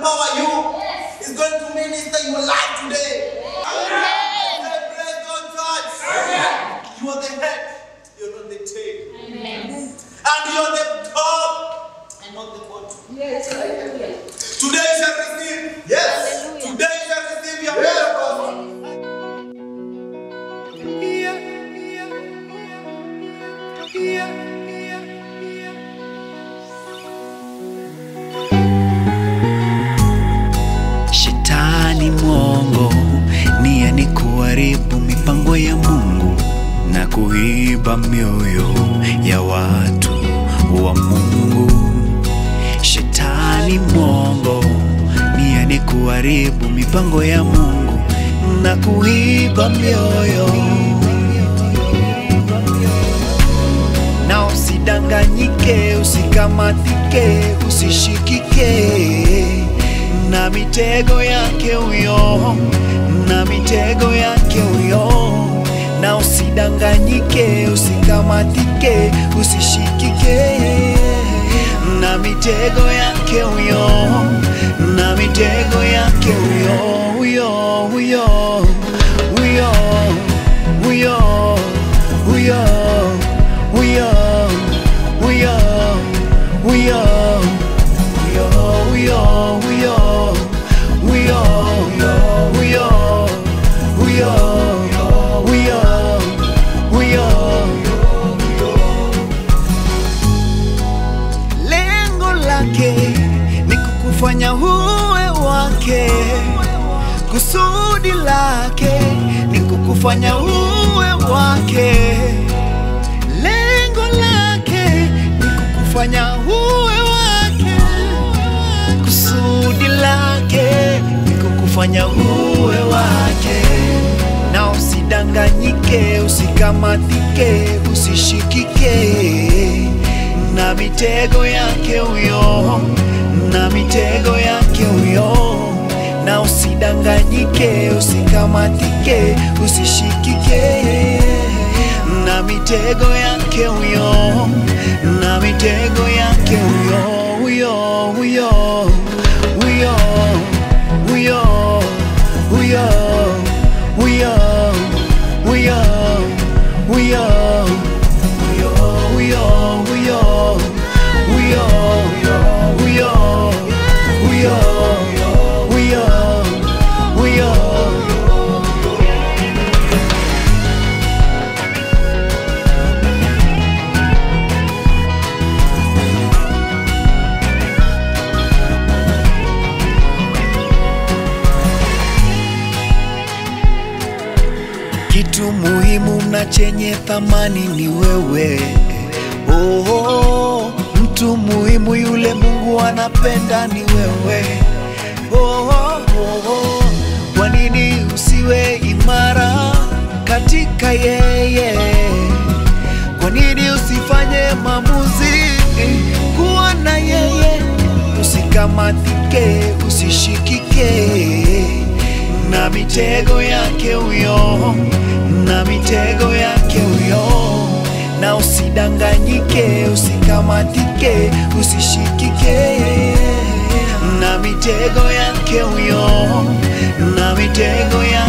empower you. It's going to minister your life today. Praise God, church. You are the head, you're not the tail. And you're the top and not the bottom. Yes, hallelujah. Today you shall receive. Yes. Today you shall receive your miracle. Shetani mwongo, nia ni kuharibu mipango ya Mungu na kuiba mioyo ya watu wa Mungu. Shetani mwongo, nia ni kuharibu mipango ya Mungu na kuiba mioyo. Na usidanganyike, usikamatike, usishikike na mitego yake huyo, na mitego yake huyo. Na usidanganyike, usikamatike, usishikike na mitego yake huyo, na mitego yake huyo, huyo, huyo, huyo, huyo, huyo, huyo, huyo, huyo, lengo lake ni kukufanya uwe wake. Kusudi lake ni kukufanya uwe wake. Lengo lake ni kukufanya uwe wake. Kusudi lake ni kukufanya uwe wake. Na usidanganyike, usikamatike, usishikike na mitego yake huyo, na mitego yake huyo. Na usidanganyike, usikamatike, usishikike na mitego yake huyo, na mitego yake huyo, huyo, huyo, huyo, huyo, huyo, huyo, huyo, huyo, huyo, huyo, huyo, huyo, huyo, huyo. Kitu muhimu na chenye thamani ni wewe. Oh, mtu muhimu yule Mungu anapenda ni wewe. Kwa nini usiwe imara katika yeye? Kwa nini usifanye maamuzi kuwa na yeye? Usikamatike, usishikike na mitego yake huyo, na mitego yake huyo. Na usidanganyike, usikamatike, usishikike na mitego yake huyo, na mitego yake